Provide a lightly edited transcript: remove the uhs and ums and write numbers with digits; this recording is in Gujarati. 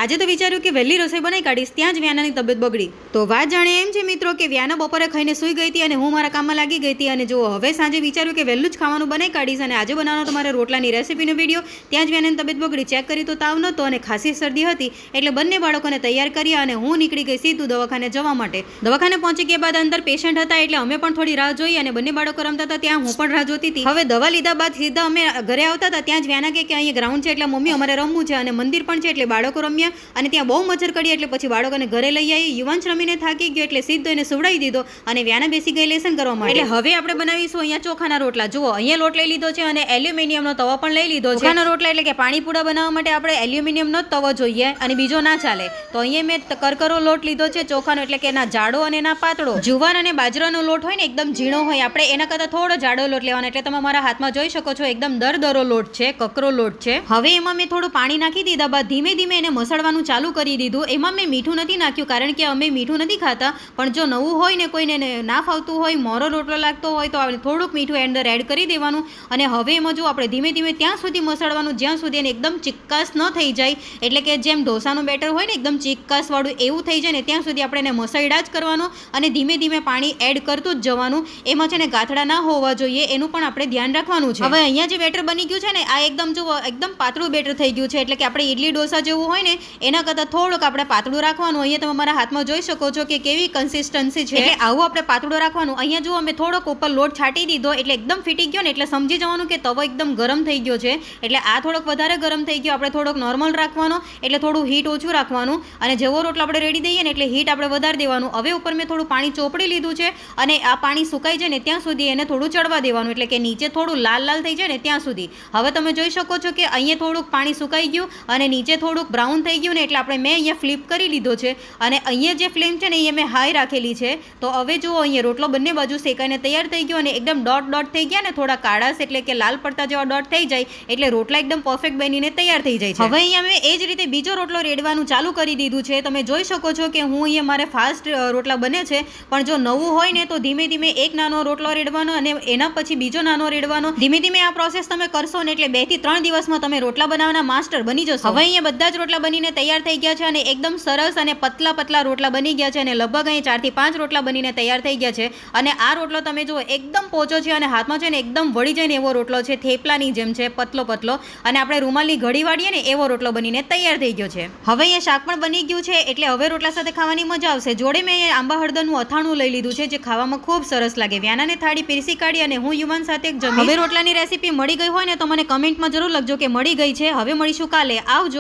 આજે તો વિચાર્યું કે વહેલી રસોઈ બનાવી કાઢીશ, ત્યાં જ વ્યાનાની તબિયત બગડી. તો વાત જાણે એમ છે મિત્રો કે વ્યાના બપોરે ખાઈને સૂઈ ગઈ હતી અને હું મારા કામમાં લાગી ગઈ હતી. અને જો હવે સાંજે વિચાર્યું કે વહેલું જ ખાવાનું બનાવી કાઢીશ અને આજે બનાવવાનો તમારે રોટલાની રેસીપીનો વિડીયો. ત્યાં જ વ્યાનાની તબિયત બગડી. ચેક કરી તો તાવ નહોતો અને ખાસી શરદી હતી, એટલે બંને બાળકોને તૈયાર કર્યા અને હું નીકળી ગઈ સીધું દવાખાને જવા માટે. દવાખાને પહોંચી ગયા બાદ અંદર પેશન્ટ હતા, એટલે અમે પણ થોડી રાહ જોઈ અને બંને બાળકો રમતા હતા ત્યાં હું પણ રાહ જોતી હતી. હવે દવા લીધા બાદ સીધા અમે ઘરે આવતા હતા, ત્યાં જ વ્યાના કે અહીંયા ગ્રાઉન્ડ છે એટલે મમ્મી અમારે રમવું છે અને મંદિર પણ છે એટલે બાળકો રમ્યા અને ત્યાં બહુ મચ્છર કરી એટલે પછી બાળકોને ઘરે લઈ આવી. યુવાંશ રમીને થાકી ગયો એટલે સીધો એને સુવડાવી દીધો અને વ્યાના બેસી ગઈ લેસન કરવા માટે. એટલે હવે આપણે બનાવીશું અહીંયા ચોખાના રોટલા. જુઓ અહીંયા લોટ લઈ લીધો છે અને એલ્યુમિનિયમનો તવો પણ લઈ લીધો છે. ચોખાના રોટલા એટલે કે પાણીપુડા બનાવવા માટે આપણે એલ્યુમિનિયમનો જ તવો જોઈએ અને બીજો ના ચાલે. તો અહીંયા મેં કરકરો લોટ લીધો છે ચોખાનો, એટલે કે ના જાડો અને ના પાતળો. જુવાર અને બાજરાનો લોટ હોય ને એકદમ ઝીણો હોય, આપણે એના કરતાં થોડો જાડો લોટ લેવાનો. એટલે તમે મારા હાથમાં જોઈ શકો છો એકદમ દરદરો લોટ છે, કકરો લોટ છે. હવે એમાં મેં થોડું પાણી નાખી દીધા બાદ ધીમે ધીમે એને મસળવાનું ચાલુ કરી દીધું. એમાં મેં મીઠું નથી નાખ્યું કારણ કે અમે મીઠું નથી ખાતા, પણ જો નવું હોય ને કોઈને ના ફાવતું હોય, મોરો રોટલો લાગતો હોય તો આપણે થોડુંક મીઠું અંદર એડ કરી દેવાનું. અને હવે એમાં જો આપણે ધીમે ધીમે ત્યાં સુધી મસળવાનું જ્યાં સુધી એને એકદમ ચિક્કાસ ન થઈ જાય, એટલે કે જેમ ઢોસાનું બેટર હોય ને એકદમ ચિક્કાસવાળું એવું થઈ જાય ને ત્યાં સુધી આપણે એને મસળ્યા જ કરવાનું અને ધીમે ધીમે પાણી એડ કરતું જ જવાનું. એમાં છે ને ગાંઠડા ના હોવા જોઈએ, એનું પણ આપણે ધ્યાન રાખવાનું છે. હવે અહીંયા જે બેટર બની ગયું છે ને આ એકદમ જો એકદમ પાતળું બેટર થઈ ગયું છે, એટલે કે આપણે ઇડલી ઢોસા જેવું હોય ને એના કરતાં થોડુંક આપણે પાતળું રાખવાનું. અહીંયા તમે મારા હાથમાં જોઈ શકો છો કે કેવી કન્સિસ્ટન્સી છે, એટલે આવું આપણે પાતળું રાખવાનું. અહીંયા જો અમે થોડોક ઉપર લોટ છાંટી દીધો એટલે એકદમ ફીટી ગયો ને એટલે સમજી જવાનું કે તવો એકદમ ગરમ થઈ ગયો છે. એટલે આ થોડોક વધારે ગરમ થઈ ગયો, આપણે થોડોક નોર્મલ રાખવાનો, એટલે થોડું હીટ ઓછું રાખવાનું. અને જેવો રોટલો આપણે રેડી દઈએ ને એટલે હીટ આપણે વધારે દેવાનું. હવે ઉપર મેં થોડું પાણી ચોપડી લીધું છે અને આ પાણી સુકાઈ જાય ને ત્યાં સુધી એને થોડું ચડવા દેવાનું, એટલે કે નીચે થોડું લાલ લાલ થઈ જાય ને ત્યાં સુધી. હવે તમે જોઈ શકો છો કે અહીંયા થોડુંક પાણી સુકાઈ ગયું અને નીચે થોડુંક બ્રાઉન થઈ ગયું ને એટલે આપણે મેં અહીંયા ફ્લિપ કરી લીધો છે અને અહીંયા જે ફ્લેમ છે ને અહીંયા મેં હાઈ રાખેલી છે. તો હવે જુઓ અહીંયા રોટલો બંને બાજુ શેકાઈને તૈયાર થઈ ગયો અને એકદમ ડોટ ડોટ થઈ ગયા ને થોડા કાળાશ એટલે કે લાલ પડતા જેવા ડોટ થઈ જાય એટલે રોટલા એકદમ પરફેક્ટ બનીને તૈયાર થઈ જાય છે. હવે અહીંયા મેં એ જ રીતે બીજો રોટલો રેડવાનું ચાલુ કરી દીધું છે. તમે જોઈ શકો છો કે હું અહીંયા મારે ફાસ્ટ રોટલા બને છે, પણ જો નવું હોય ને તો ધીમે ધીમે એક નાનો રોટલો રેડવાનો અને એના પછી બીજો નાનો રેડવાનો. ધીમે ધીમે આ પ્રોસેસ તમે કરશો ને એટલે 2 થી 3 દિવસમાં તમે રોટલા બનાવવાના માસ્ટર બની જશો. હવે અહીંયા બધા જ રોટલા બનીને તૈયાર થઈ ગયા છે અને એકદમ સરસ અને પતલા પતલા રોટલા બની ગયા છે અને લગભગ અહીં 4 થી 5 રોટલા બનીને તૈયાર થઈ ગયા છે. અને આ રોટલો તમે જુઓ એકદમ પોચો છે અને હાથમાં છે ને એકદમ વળી જાય ને એવો રોટલો છે, થેપલાની જેમ છે, પતલો પતલો. અને આપણે રૂમાલની ઘડી વાળીએ ને એવો રોટલો બનીને તૈયાર થઈ ગયો છે. હવે અહીંયા શાક પણ બની ગયું છે એટલે હવે રોટલા સાથે ખાવાની મજા આવશે. જોડે મેં અહીંયા આંબા હળદરનું અથાણું લઈ લીધું છે જે ખાવામાં ખૂબ સરસ લાગે. વ્યાનાને થાળી પીરસી કાઢી અને હું યુવાન સાથે જમી. હવે રોટલાની રેસીપી મળી ગઈ હોય ને તો મને કમેન્ટમાં જરૂર લખજો કે મળી ગઈ છે. હવે મળીશું કાલે. આવજો.